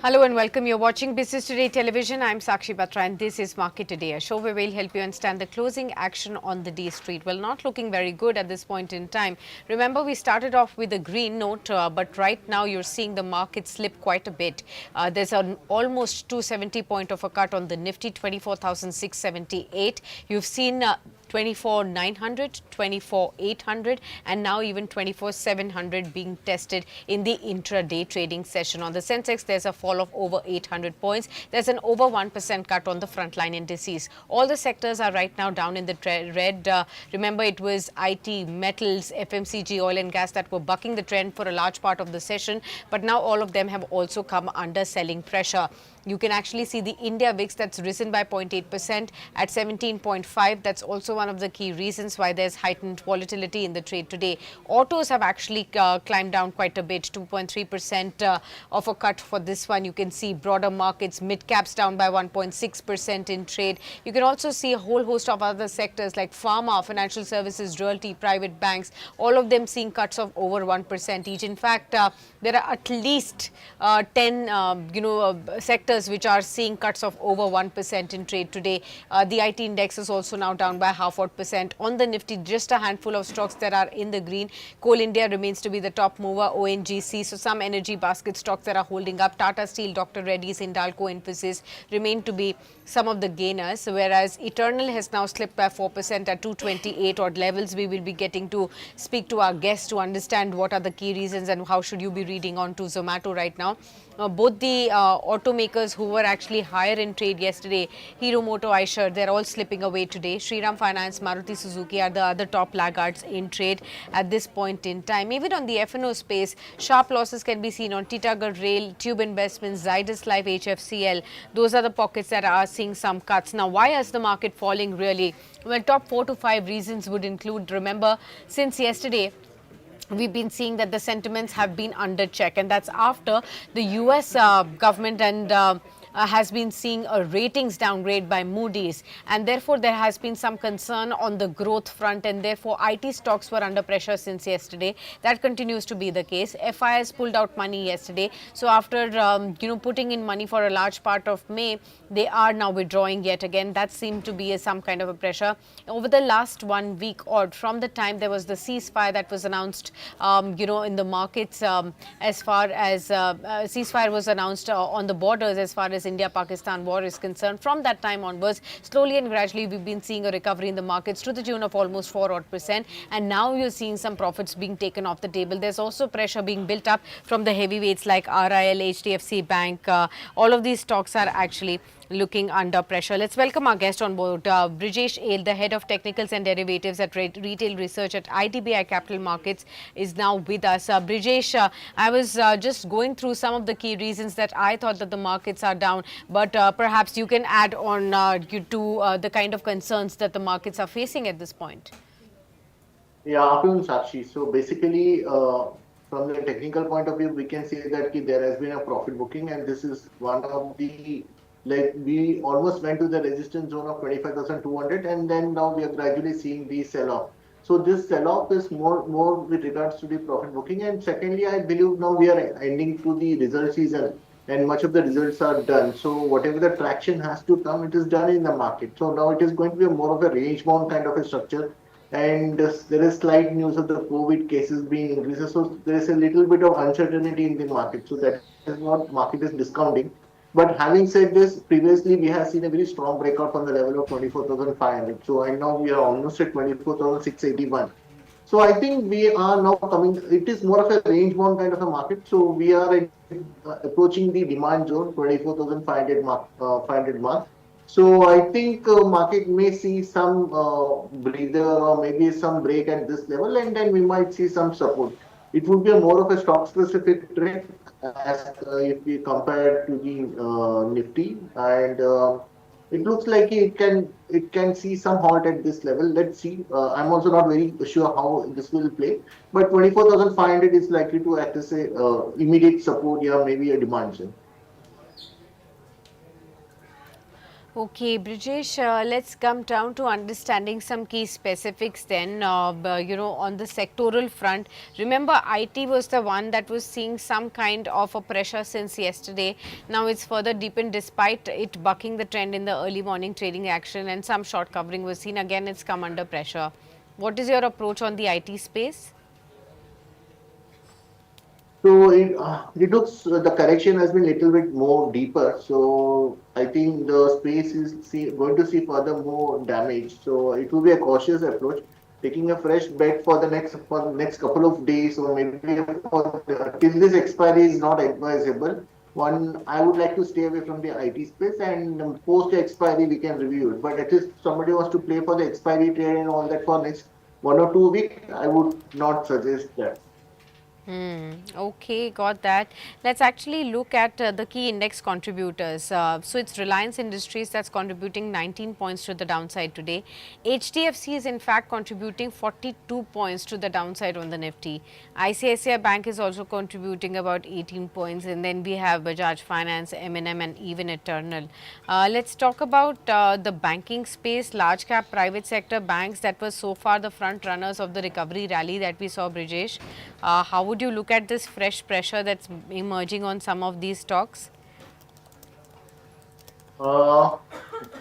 Hello and welcome. You're watching Business Today Television. I'm Sakshi Batra and this is Market Today, a show where we'll help you understand the closing action on the D Street. Well, not looking very good at this point in time. Remember, we started off with a green note, but right now you're seeing the market slip quite a bit. There's an almost 270 point of a cut on the Nifty, 24,678. You've seen 24,900, 24,800 and now even 24,700 being tested in the intraday trading session. On the Sensex, there's a fall of over 800 points. There's an over 1% cut on the frontline indices. All the sectors are right now down in the red. Remember, it was IT, metals, FMCG, oil and gas that were bucking the trend for a large part of the session. But now all of them have also come under selling pressure. You can actually see the India VIX that's risen by 0.8% at 17.5. That's also one of the key reasons why there's heightened volatility in the trade today. Autos have actually climbed down quite a bit, 2.3% of a cut for this one. You can see broader markets, mid-caps down by 1.6% in trade. You can also see a whole host of other sectors like pharma, financial services, realty, private banks, all of them seeing cuts of over 1% each. In fact, there are at least 10 sectors which are seeing cuts of over 1% in trade today. The IT index is also now down by 0.5%. On the Nifty, just a handful of stocks that are in the green. Coal India remains to be the top mover, ONGC. So some energy basket stocks that are holding up. Tata Steel, Dr. Reddy's, Hindalco, Infosys remain to be some of the gainers, whereas Eternal has now slipped by 4% at 228 odd levels. We will be getting to speak to our guests to understand what are the key reasons and how should you be reading on to Zomato right now. Both the automakers who were actually higher in trade yesterday, Hero Moto, Eicher, they're all slipping away today. Shriram Finance, Maruti Suzuki are the other top laggards in trade at this point in time. Even on the F&O space, sharp losses can be seen on Titagarh Rail, Tube Investments, Zydus Life, HFCL. Those are the pockets that are seeing some cuts. Now, why is the market falling really? Well, top 4 to 5 reasons would include, remember, since yesterday, we've been seeing that the sentiments have been under check, and that's after the US government and has been seeing a ratings downgrade by Moody's, and therefore there has been some concern on the growth front, and therefore IT stocks were under pressure since yesterday. That continues to be the case. FIs pulled out money yesterday, so after putting in money for a large part of May, they are now withdrawing yet again. That seemed to be some kind of a pressure over the last 1 week or from the time there was the ceasefire that was announced in the markets, as far as ceasefire was announced on the borders as far as India-Pakistan war is concerned. From that time onwards, slowly and gradually, we've been seeing a recovery in the markets to the tune of almost 4% and now you're seeing some profits being taken off the table. There's also pressure being built up from the heavyweights like RIL, HDFC Bank. All of these stocks are actually looking under pressure. Let's welcome our guest on board, Brijesh Ale, the head of technicals and derivatives at retail research at IDBI Capital Markets, is now with us. Brijesh, I was just going through some of the key reasons that I thought that the markets are down, but perhaps you can add on to the kind of concerns that the markets are facing at this point. Yeah, afternoon, Sakshi. So basically, from the technical point of view, we can say that there has been a profit booking, and this is one of the, we almost went to the resistance zone of 25,200, and then now we are gradually seeing the sell-off. So this sell-off is more with regards to the profit booking. And secondly, I believe now we are ending to the result season, and much of the results are done. So whatever the traction has to come, it is done in the market. So now it is going to be more of a range-bound kind of a structure. And there is slight news of the COVID cases being increased. So there is a little bit of uncertainty in the market. So that is what market is discounting. But having said this, previously we have seen a very strong breakout from the level of 24,500. So I know we are almost at 24,681. So I think we are now coming, it is more of a range bound kind of a market. So we are approaching the demand zone, 24,500 mark. So I think market may see some breather or maybe some break at this level, and then we might see some support. It would be more of a stock specific trade as if we compare to the Nifty, and it looks like it can see some halt at this level. Let's see. I'm also not very sure how this will play, but 24,500 is likely to act as a immediate support, yeah, maybe a demand zone. Okay, Brijesh, let's come down to understanding some key specifics then, on the sectoral front. Remember, IT was the one that was seeing some kind of a pressure since yesterday. Now it's further deepened despite it bucking the trend in the early morning trading action and some short covering was seen. Again, it's come under pressure. What is your approach on the IT space? So it looks the correction has been little bit more deeper. So I think the space is going to see further more damage. So it will be a cautious approach, taking a fresh bet for the next couple of days or maybe till this expiry is not advisable. One, I would like to stay away from the IT space and post expiry we can review it. But at least somebody wants to play for the expiry trade and all that for next 1 or 2 weeks, I would not suggest that. Okay, got that. Let's actually look at the key index contributors. So it's Reliance Industries that's contributing 19 points to the downside today. HDFC is in fact contributing 42 points to the downside on the Nifty. ICICI Bank is also contributing about 18 points, and then we have Bajaj Finance, M&M, and even Eternal. Let's talk about the banking space, large cap private sector banks that were so far the front runners of the recovery rally that we saw, Brijesh. How would you look at this fresh pressure that's emerging on some of these stocks? Uh,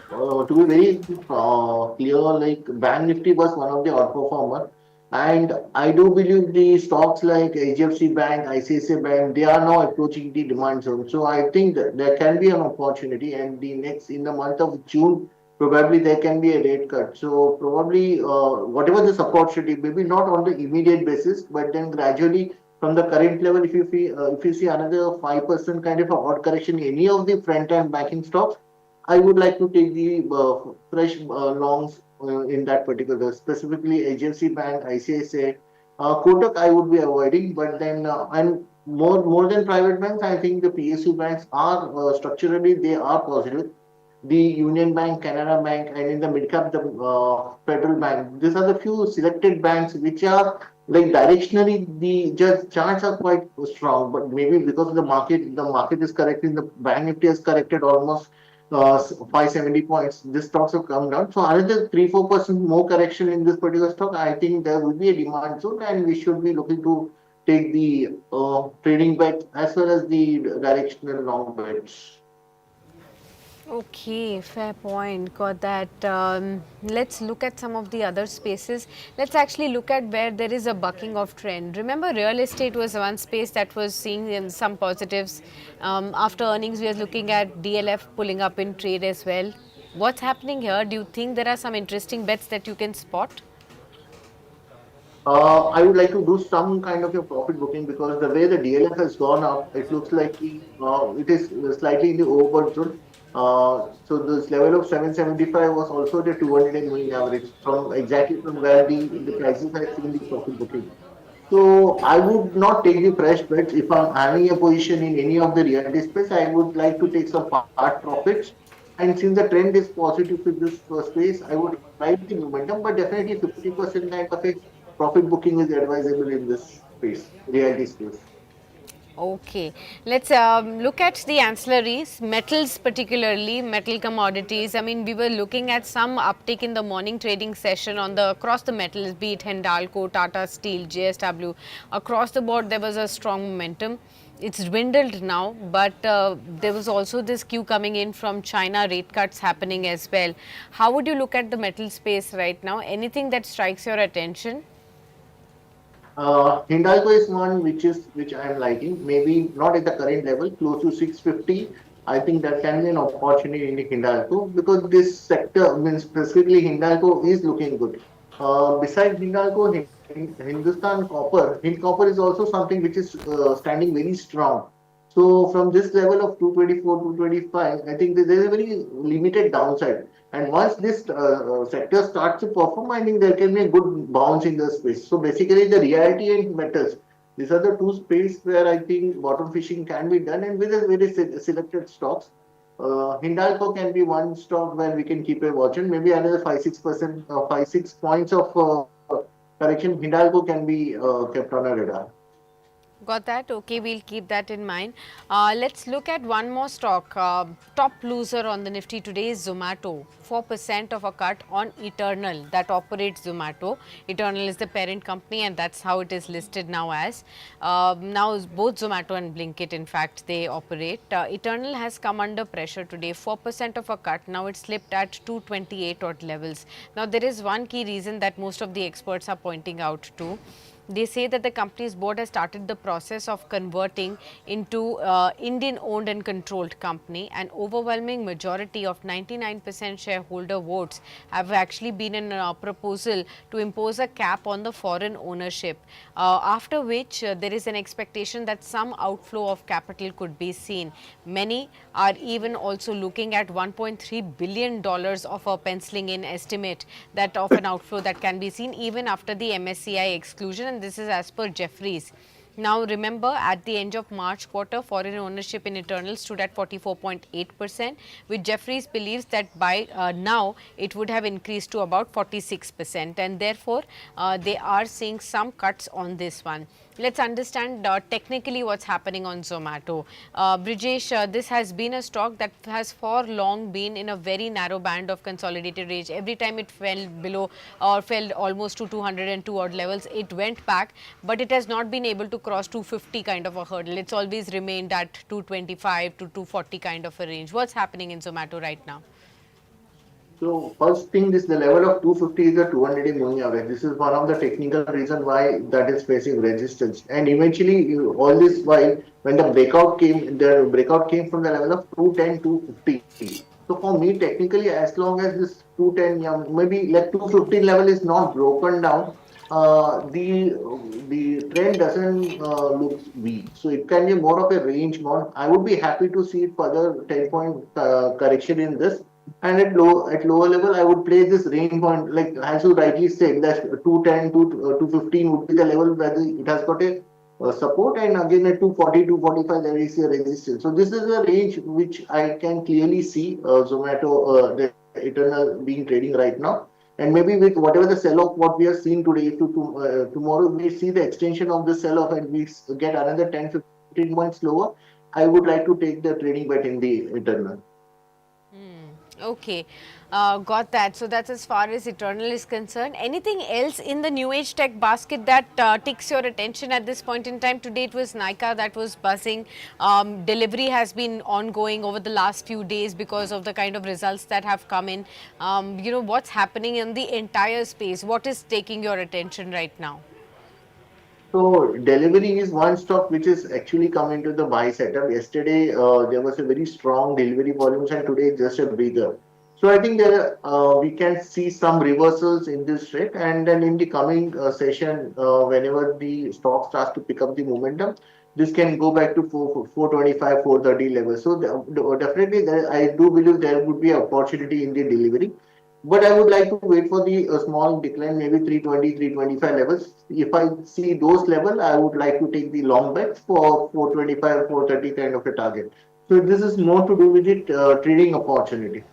to be very clear, like Bank Nifty was one of the outperformer, and I do believe the stocks like HDFC Bank, ICICI Bank, they are now approaching the demand zone. So I think that there can be an opportunity, and the next in the month of June, probably there can be a rate cut. So probably whatever the support should be, maybe not on the immediate basis, but then gradually from the current level, if you see another 5% kind of a odd correction in any of the front end banking stocks, I would like to take the fresh longs in that particular, specifically HFC Bank, ICICI, Kotak. I would be avoiding, but then and more than private banks, I think the PSU banks are structurally they are positive. The Union Bank, Canara Bank, and in the midcap, the Federal Bank. These are the few selected banks which are like directionally the just charts are quite strong, but maybe because of the market is correcting, the bank nifty has corrected almost 570 points. This stocks have come down. So another 3-4% more correction in this particular stock. I think there will be a demand zone, and we should be looking to take the trading bet as well as the directional long bets. Okay, fair point. Got that. Let's look at some of the other spaces. Let's actually look at where there is a bucking of trend. Remember, real estate was one space that was seeing in some positives. After earnings, we are looking at DLF pulling up in trade as well. What's happening here? Do you think there are some interesting bets that you can spot? I would like to do some kind of a profit booking because the way the DLF has gone up, it looks like it is slightly in the overbought zone. So this level of 775 was also the 200 moving average from exactly from where the prices have seen the profit booking. So I would not take the fresh bets. If I'm having a position in any of the realty space, I would like to take some part profits. And since the trend is positive in this space, I would ride the momentum, but definitely 50% kind of a profit booking is advisable in this space, realty space. Okay, let's look at the ancillaries, metals particularly, metal commodities. I mean, we were looking at some uptick in the morning trading session on the across the metals, be it Hindalco, Tata Steel, JSW. Across the board, there was a strong momentum. It's dwindled now, but there was also this cue coming in from China, rate cuts happening as well. How would you look at the metal space right now? Anything that strikes your attention? Hindalco is one which I am liking. Maybe not at the current level, close to 650. I think that can be an opportunity in the Hindalco because this sector, means specifically Hindalco, is looking good. Besides Hindalco, Hindustan Copper, Hind Copper is also something which is standing very strong. So from this level of 224, 225, I think there is a very limited downside. And once this sector starts to perform, I think there can be a good bounce in the space. So basically, the reality and metals, these are the two space where I think bottom fishing can be done, and with a very selected stocks. Hindalco can be one stock where we can keep a watch, and maybe another 5-6%, 5-6 points of correction. Hindalco can be kept on a radar. Got that? Okay, we'll keep that in mind. Let's look at one more stock. Top loser on the Nifty today is Zomato. 4% of a cut on Eternal that operates Zomato. Eternal is the parent company and that's how it is listed now as. Now both Zomato and Blinkit, in fact, they operate. Eternal has come under pressure today. 4% of a cut. Now it slipped at 228 odd levels. Now there is one key reason that most of the experts are pointing out to. They say that the company's board has started the process of converting into Indian owned and controlled company. An overwhelming majority of 99% shareholder votes have actually been in a proposal to impose a cap on the foreign ownership, after which there is an expectation that some outflow of capital could be seen. Many are even also looking at $1.3 billion of a penciling in estimate that of an outflow that can be seen even after the MSCI exclusion, and this is as per Jefferies. Now remember, at the end of March quarter, foreign ownership in Eternal stood at 44.8%, which Jefferies believes that by now it would have increased to about 46%, and therefore they are seeing some cuts on this one. Let's understand technically what's happening on Zomato. Brijesh, this has been a stock that has for long been in a very narrow band of consolidated range. Every time it fell below or fell almost to 202 odd levels, it went back, but it has not been able to cross 250 kind of a hurdle. It's always remained at 225 to 240 kind of a range. What's happening in Zomato right now? So first thing is the level of 250 is the 200-day moving average. This is one of the technical reason why that is facing resistance. And eventually, all this while when the breakout came from the level of 210, 250. So for me, technically, as long as this 210, yeah, maybe like 250 level is not broken down, the trend doesn't look weak. So it can be more of a range bound. I would be happy to see further 10-point correction in this. And at lower level, I would place this range point, like as you rightly said, that 210 to 215 would be the level where it has got a support, and again at 240, 245 there is a resistance. So this is a range which I can clearly see Zomato, the Eternal being trading right now. And maybe with whatever the sell-off what we are seeing today, tomorrow we see the extension of the sell-off and we get another 10, 15 points lower, I would like to take the trading bet in the Eternal. Okay, got that. So that's as far as Eternal is concerned. Anything else in the new age tech basket that ticks your attention at this point in time? Today it was Nykaa that was buzzing. Delivery has been ongoing over the last few days because of the kind of results that have come in. What's happening in the entire space? What is taking your attention right now? So delivery is one stock which is actually coming to the buy setup. Yesterday there was a very strong delivery volumes, and today just a bigger. So I think there we can see some reversals in this trade, and then in the coming session, whenever the stock starts to pick up the momentum, this can go back to 425, 430 levels. So definitely, I do believe there would be opportunity in the delivery. But I would like to wait for the small decline, maybe 320, 325 levels. If I see those levels, I would like to take the long bets for 425, 430 kind of a target. So this is more to do with it trading opportunity.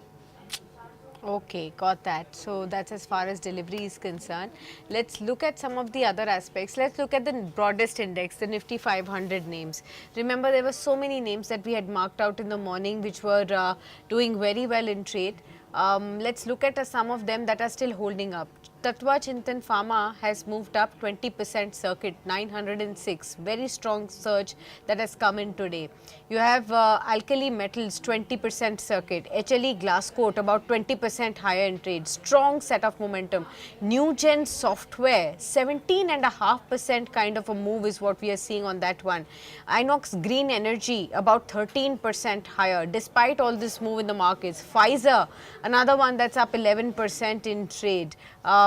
Okay, got that. So that's as far as delivery is concerned. Let's look at some of the other aspects. Let's look at the broadest index, the Nifty 500 names. Remember, there were so many names that we had marked out in the morning which were doing very well in trade. Let's look at some of them that are still holding up. Tatva Chintan Pharma has moved up 20% circuit, 906. Very strong surge that has come in today. You have Alkali Metals 20% circuit, HLE Glasscoat about 20% higher in trade. Strong set of momentum. Newgen Software 17.5% kind of a move is what we are seeing on that one. Inox Green Energy about 13% higher despite all this move in the markets. Pfizer, another one that's up 11% in trade.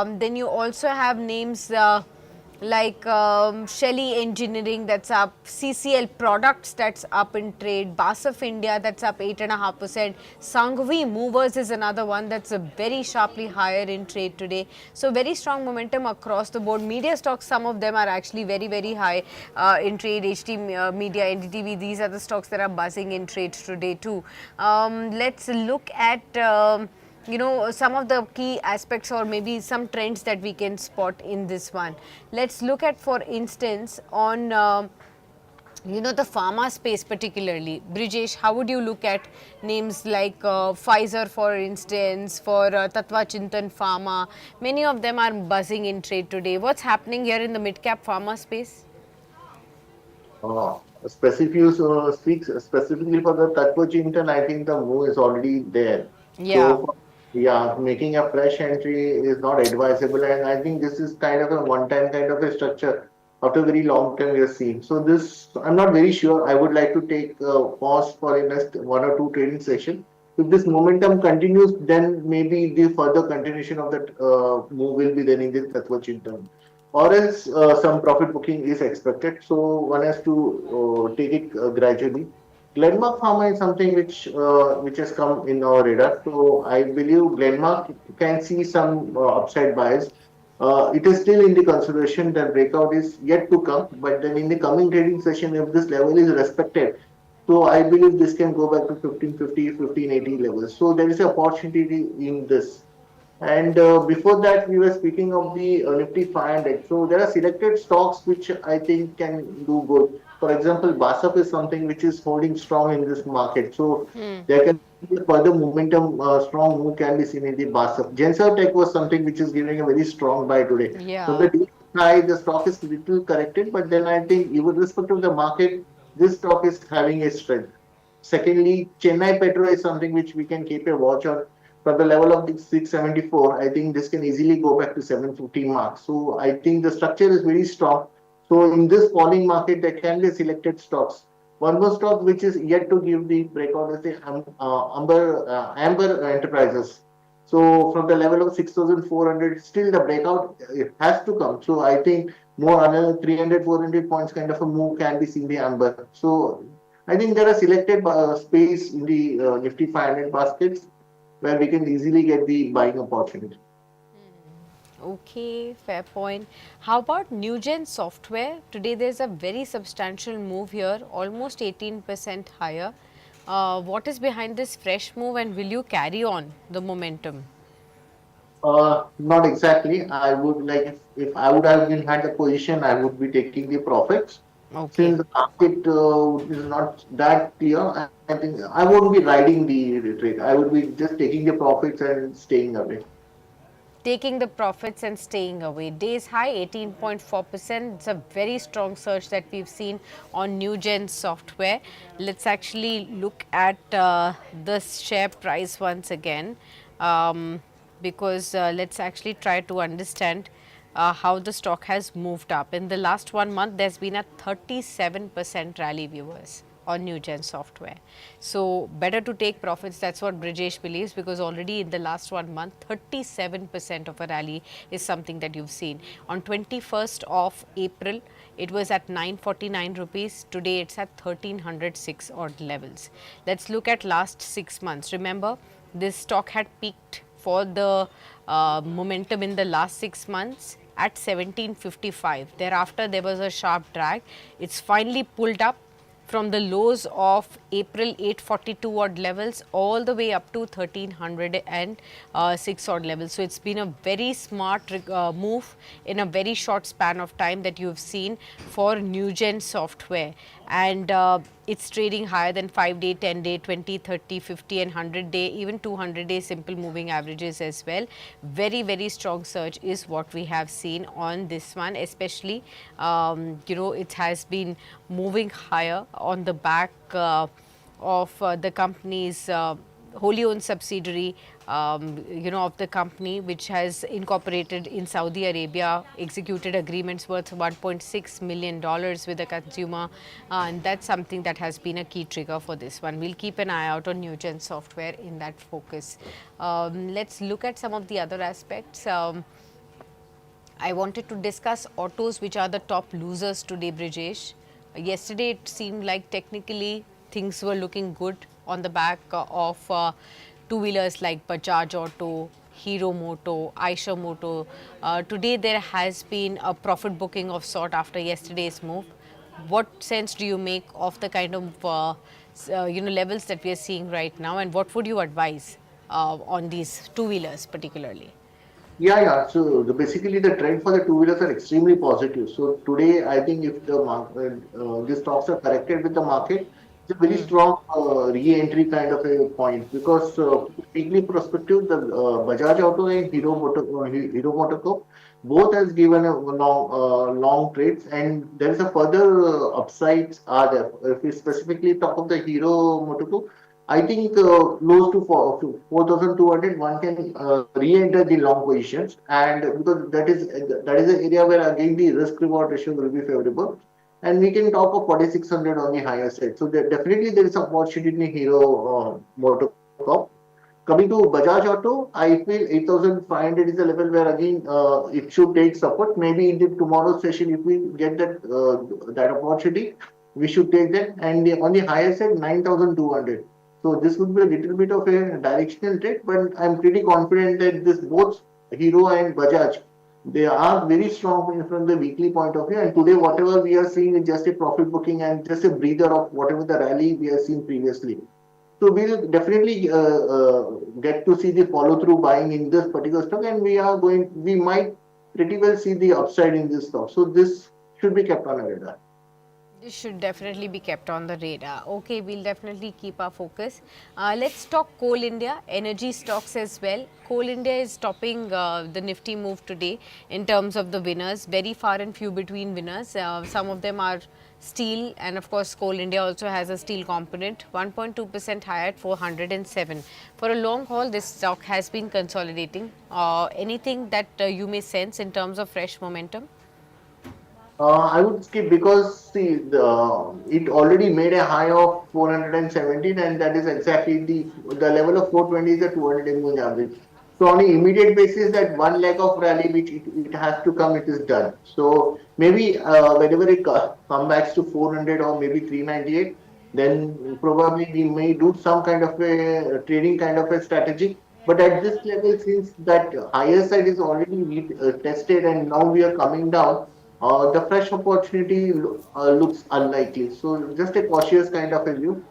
Then you also have names like Shelly Engineering that's up, CCL Products that's up in trade, Basf India that's up 8.5%, Sanghvi Movers is another one that's a very sharply higher in trade today. So very strong momentum across the board. Media stocks, some of them are actually very, very high in trade. HT Media, NDTV, these are the stocks that are buzzing in trade today too. Let's look at some of the key aspects or maybe some trends that we can spot in this one. Let's look at, for instance, on You know, the pharma space particularly. Brijesh, how would you look at names like Pfizer, for instance, for Tatva Chintan Pharma? Many of them are buzzing in trade today. What's happening here in the mid-cap pharma space? Speaks specifically for the Tatva Chintan, I think the move is already there. Yeah, So, yeah, making a fresh entry is not advisable, and I think this is kind of a one-time kind of a structure after very long time we have seen. So this, I'm not very sure. I would like to take a pause for a next one or two trading session. If this momentum continues, then maybe the further continuation of that move will be there in the Tatva Chintan or else some profit booking is expected. So one has to take it gradually. Glenmark Pharma is something which has come in our radar. So I believe Glenmark can see some upside bias. It is still in the consideration that breakout is yet to come, but then in the coming trading session, if this level is respected, so I believe this can go back to 1550, 1580 levels. So there is an opportunity in this. And before that, we were speaking of the Nifty 500. So there are selected stocks which I think can do good. For example, BASF is something which is holding strong in this market. So there can be further momentum, strong move can be seen in the BASF. Genser Tech was something which is giving a very strong buy today. From yeah. the day high, the stock is little corrected, but then I think even irrespective of the market, this stock is having a strength. Secondly, Chennai Petro is something which we can keep a watch on from the level of the 674. I think this can easily go back to 750 mark. So I think the structure is very strong. So in this falling market, there can be selected stocks. One more stock which is yet to give the breakout is the Amber Enterprises. So from the level of 6,400, still the breakout it has to come. So I think more another 300, 400 points kind of a move can be seen the Amber. So I think there are selected space in the Nifty 500 baskets where we can easily get the buying opportunity. Okay, fair point. How about Newgen Software? Today there's a very substantial move here, almost 18% higher. What is behind this fresh move, and will you carry on the momentum? Not exactly. I would like if I would have been had the position, I would be taking the profits. Okay. Since the market is not that clear, I think I won't be riding the trade. I would be just taking the profits and staying away. Taking the profits and staying away. Days high 18.4%. It's a very strong surge that we've seen on Newgen Software. Let's actually look at the share price once again, because let's actually try to understand how the stock has moved up. In the last 1 month, there's been a 37% rally, viewers, on Newgen Software. So better to take profits. That's what Brijesh believes, because already in the last 1 month, 37% of a rally is something that you've seen. On 21st of April, it was at 949 rupees. Today it's at 1306 odd levels. Let's look at last 6 months. Remember, this stock had peaked for the momentum in the last 6 months at 1755. Thereafter, there was a sharp drag. It's finally pulled up from the lows of April 842 odd levels all the way up to 1306 odd levels. So it's been a very smart move in a very short span of time that you've seen for Newgen Software, and it's trading higher than 5-day, 10-day, 20, 30, 50 and 100-day, even 200-day simple moving averages as well. Very, very strong surge is what we have seen on this one, especially it has been moving higher on the back of the company's wholly owned subsidiary, of the company, which has incorporated in Saudi Arabia, executed agreements worth $1.6 million with the consumer, and that's something that has been a key trigger for this one. We'll keep an eye out on Newgen Software in that focus. Let's look at some of the other aspects. I wanted to discuss autos, which are the top losers today, Brijesh. Yesterday, it seemed like technically things were looking good on the back of two-wheelers like Bajaj Auto, Hero Moto, Eicher Moto. Today, there has been a profit booking of sort after yesterday's move. What sense do you make of the kind of levels that we are seeing right now, and what would you advise on these two-wheelers particularly? Yeah. So basically, the trend for the two-wheelers are extremely positive. So today, I think if the market, the stocks are corrected with the market, it's a very Hmm. strong re-entry kind of a point because weekly perspective, the Bajaj Auto and Hero MotoCorp both has given a long trades, and there is a further upsides are there. If we specifically talk of the Hero MotoCorp, I think close to 4,200, one can re-enter the long positions, and because that is an area where again the risk reward ratio will be favorable, and we can talk of 4,600 on the higher side. So definitely there is opportunity in Hero MotoCorp. Coming to Bajaj Auto, I feel 8,500 is the level where again it should take support. Maybe in the tomorrow session, if we get that opportunity, we should take that. And on the higher side, 9,200. So this would be a little bit of a directional trade, but I'm pretty confident that this both Hero and Bajaj, they are very strong from the weekly point of view. And today, whatever we are seeing is just a profit booking and just a breather of whatever the rally we have seen previously. So we'll definitely get to see the follow through buying in this particular stock, and we might pretty well see the upside in this stock. So this should be kept on a radar. This should definitely be kept on the radar. Okay, we'll definitely keep our focus. Let's talk Coal India, energy stocks as well. Coal India is topping the Nifty move today in terms of the winners. Very far and few between winners. Some of them are steel, and of course, Coal India also has a steel component. 1.2% higher at 407. For a long haul, this stock has been consolidating. Anything that you may sense in terms of fresh momentum? I would skip because see it already made a high of 417, and that is exactly the level of 420 is a 200 moving average. So on an immediate basis, that one leg of rally which it has to come, it is done. So maybe whenever it come back to 400 or maybe 398, then probably we may do some kind of a trading kind of a strategy. But at this level, since that higher side is already tested and now we are coming down, the fresh opportunity looks unlikely. So just a cautious kind of a view.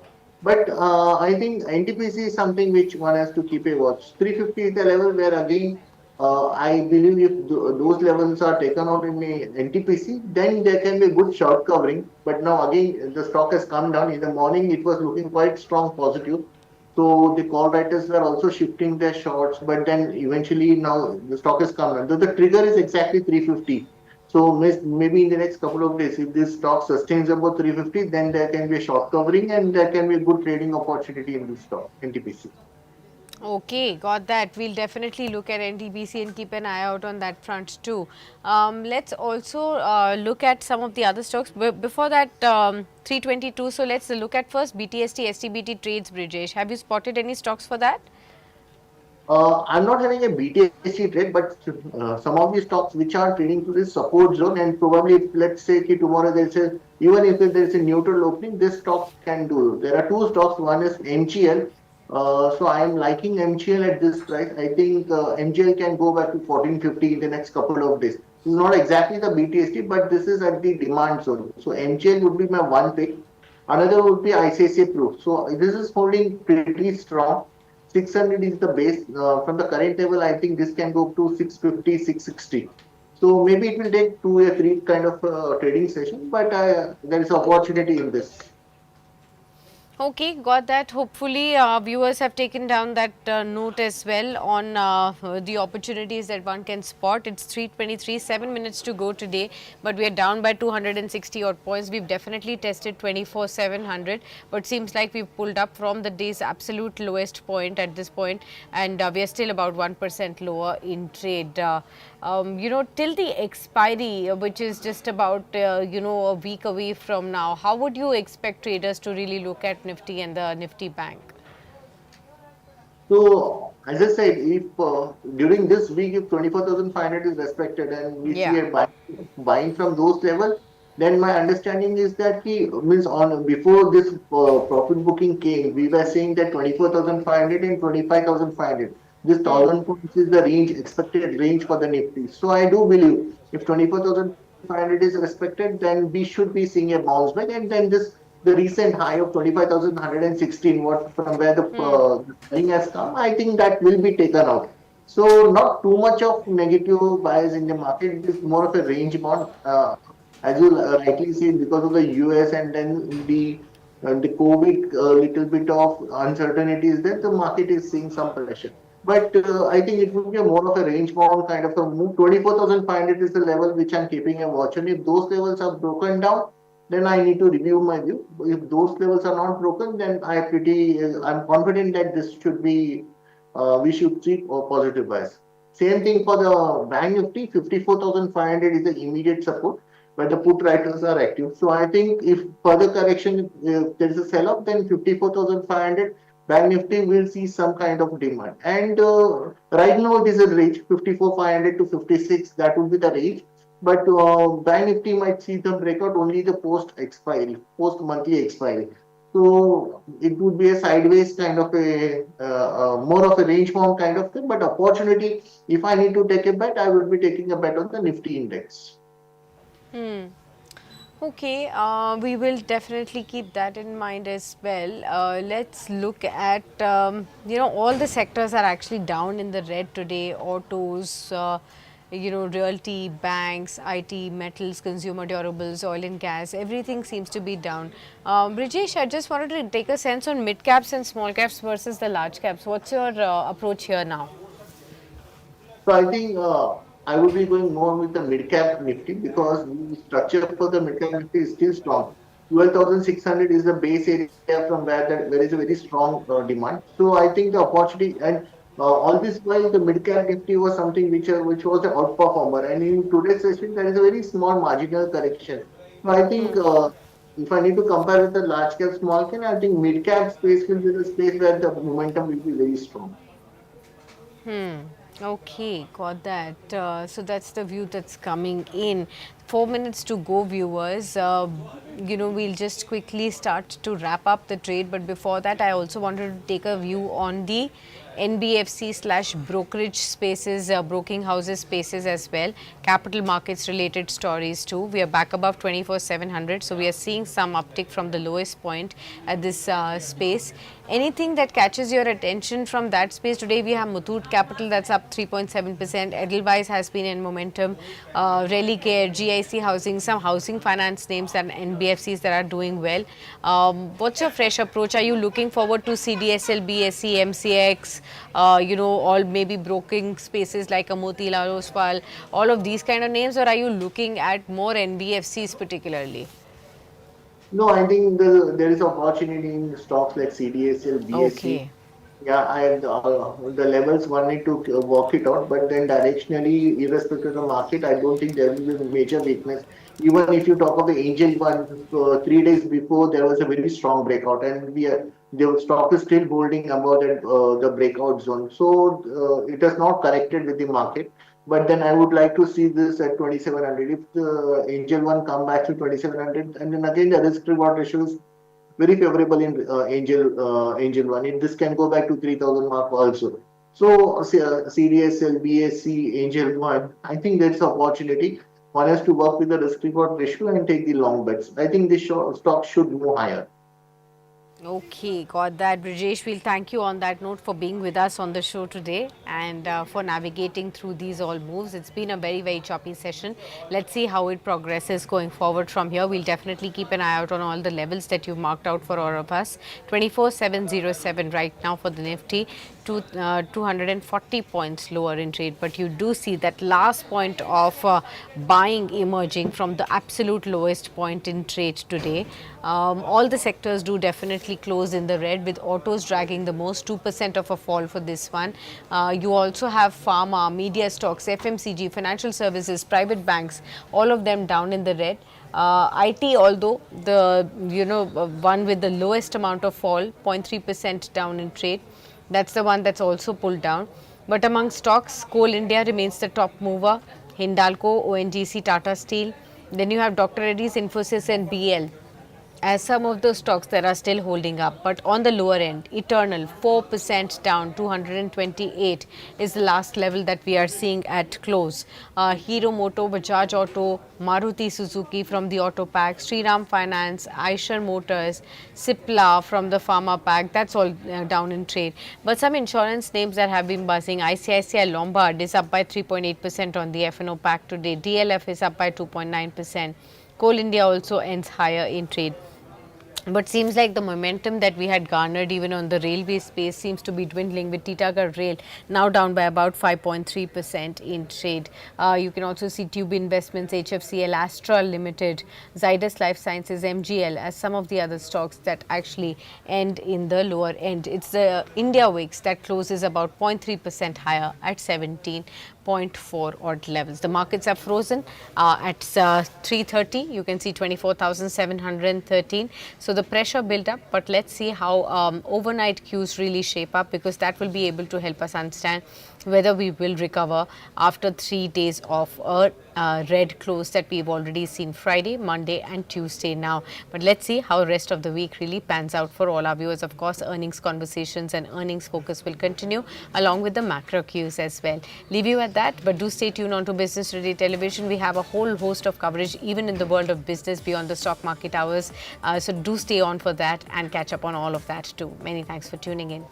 But I think NTPC is something which one has to keep a watch. 350 is the level where again I believe if those levels are taken out in the NTPC, then there can be a good short covering. But now again the stock has come down. In the morning it was looking quite strong positive. So the call writers were also shifting their shorts, but then eventually now the stock has come down. So the trigger is exactly 350. So maybe in the next couple of days, if this stock sustains above 350, then there can be a short covering and there can be a good trading opportunity in this stock, NTPC. Okay, got that. We'll definitely look at NTPC and keep an eye out on that front too. Let's also look at some of the other stocks. Before that, 322. So let's look at first BTST, STBT trades, Brijesh. Have you spotted any stocks for that? I'm not having a BTSC trade, but some of the stocks which are trading to this support zone, and probably if, let's say tomorrow there's a even if there's a neutral opening, this stock can do. There are two stocks. One is MGL. So I'm liking MGL at this price. I think MGL can go back to 1450 in the next couple of days. This is not exactly the BTST, but this is at the demand zone. So MGL would be my one pick. Another would be ICICI Proof. So this is holding pretty strong. 600 is the base. From the current level, I think this can go up to 650, 660. So maybe it will take 2 or 3 kind of trading session, but there is opportunity in this. Okay, got that. Hopefully, viewers have taken down that note as well on the opportunities that one can spot. It's 3:23, 7 minutes to go today, but we are down by 260 odd points. We've definitely tested 24,700, but seems like we've pulled up from the day's absolute lowest point at this point, and we are still about 1% lower in trade. Till the expiry, which is just about, a week away from now, how would you expect traders to really look at Nifty and the Nifty Bank? So, as I said, if during this week, if 24,500 is respected and we see Yeah. a buying from those levels, then my understanding is that he means on before this profit booking came, we were saying that 24,500 and 25,500. This Hmm. 1,000 points is the range, expected range for the Nifty. So I do believe if 24,500 is respected, then we should be seeing a bounce back, and then this the recent high of 25,116, what from where the Hmm. selling has come, I think that will be taken out. So not too much of negative bias in the market. It is more of a range bound, as you rightly said, because of the US and then the COVID, little bit of uncertainty is there. The market is seeing some pressure. But I think it would be a more of a range bound kind of a move. 24,500 is the level which I'm keeping a watch on. If those levels are broken down, then I need to review my view. If those levels are not broken, then I'm confident that this should be, we should see a positive bias. Same thing for the Bank Nifty, 54,500 is the immediate support where the put writers are active. So I think if further correction, if there is a sell-off, then 54,500 Bank Nifty will see some kind of demand. And right now it is a range, 54,500 to 56, that would be the range. But Bank Nifty might see the breakout only the post expiry, post monthly expiry. So it would be a sideways kind of a more of a range bound kind of thing. But opportunity, if I need to take a bet, I will be taking a bet on the Nifty index. Hmm. Okay, we will definitely keep that in mind as well. Let's look at, all the sectors are actually down in the red today. Autos, realty, banks, IT, metals, consumer durables, oil and gas, everything seems to be down. Brijesh, I just wanted to take a sense on mid caps and small caps versus the large caps. What's your approach here now? So I think I would be going more with the mid-cap Nifty because the structure for the mid-cap Nifty is still strong. 12,600 is the base area from where there is a very strong demand. So I think the opportunity and all this while the mid-cap Nifty was something which was the outperformer. And in today's session, there is a very small marginal correction. So I think if I need to compare with the large cap, small cap, I think mid-cap space will be the space where the momentum will be very strong. Hmm. Okay, got that. So that's the view that's coming in. 4 minutes to go, viewers. We'll just quickly start to wrap up the trade. But before that, I also wanted to take a view on the NBFC slash brokerage spaces, broking houses spaces as well. Capital markets related stories too. We are back above 24,700. So we are seeing some uptick from the lowest point at this space. Anything that catches your attention from that space? Today we have Muthoot Capital that's up 3.7%. Edelweiss has been in momentum. Relicare, GIC Housing, some housing finance names and NBFCs that are doing well. What's your fresh approach? Are you looking forward to CDSL, BSE, MCX, all maybe broking spaces like a Motilal Oswal, all of these kind of names, or are you looking at more NBFCs particularly? No, I think there is opportunity in stocks like CDSL, BSE. Okay. Yeah, the levels one need to work it out, but then directionally, irrespective of the market, I don't think there will be a major weakness. Even if you talk of the Angel one, 3 days before, there was a very strong breakout, and the stock is still holding above the breakout zone. So it has not corrected with the market. But then I would like to see this at 2,700. If the Angel one come back to 2,700, and then again the risk reward ratio is very favorable in Angel one. This can go back to 3,000 mark also. So CDSL, BSC, Angel one, I think there's opportunity. One has to work with the risk reward ratio and take the long bets. I think this stock should move higher. Okay, got that. Brijesh, we'll thank you on that note for being with us on the show today and for navigating through these all moves. It's been a very choppy session. Let's see how it progresses going forward from here. We'll definitely keep an eye out on all the levels that you've marked out for all of us. 24,707 right now for the Nifty, 240 points lower in trade. But you do see that last point of buying emerging from the absolute lowest point in trade today. All the sectors do definitely close in the red, with autos dragging the most, 2% of a fall for this one. You also have pharma, media stocks, FMCG, financial services, private banks, all of them down in the red. IT, although the one with the lowest amount of fall, 0.3% down in trade. That's the one that's also pulled down. But among stocks, Coal India remains the top mover. Hindalco, ONGC, Tata Steel. Then you have Dr. Reddy's, Infosys and BL as some of those stocks that are still holding up, but on the lower end, Eternal 4% down, 228 is the last level that we are seeing at close. Hero Moto, Bajaj Auto, Maruti Suzuki from the Auto Pack, Shriram Finance, Eicher Motors, Cipla from the Pharma Pack, that's all down in trade. But some insurance names that have been buzzing, ICICI Lombard is up by 3.8% on the F&O Pack today, DLF is up by 2.9%. Coal India also ends higher in trade. But seems like the momentum that we had garnered even on the railway space seems to be dwindling, with Titagarh Rail now down by about 5.3% in trade. You can also see Tube Investments, HFCL, Astra Limited, Zydus Life Sciences, MGL as some of the other stocks that actually end in the lower end. It's the India Wix that closes about 0.3% higher at 17.4 odd levels. The markets are frozen at 3:30. You can see 24,713. So the pressure built up, but let's see how overnight cues really shape up, because that will be able to help us understand whether we will recover after 3 days of a red close that we've already seen Friday, Monday and Tuesday now. But let's see how rest of the week really pans out for all our viewers. Of course, earnings conversations and earnings focus will continue along with the macro cues as well. Leave you at that, but do stay tuned on to Business Today Television. We have a whole host of coverage even in the world of business beyond the stock market hours. So do stay on for that and catch up on all of that too. Many thanks for tuning in.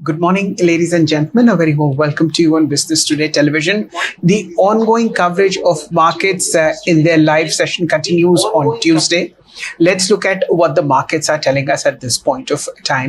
Good morning, ladies and gentlemen. A very warm welcome to you on Business Today Television. The ongoing coverage of markets in their live session continues on Tuesday. Let's look at what the markets are telling us at this point of time.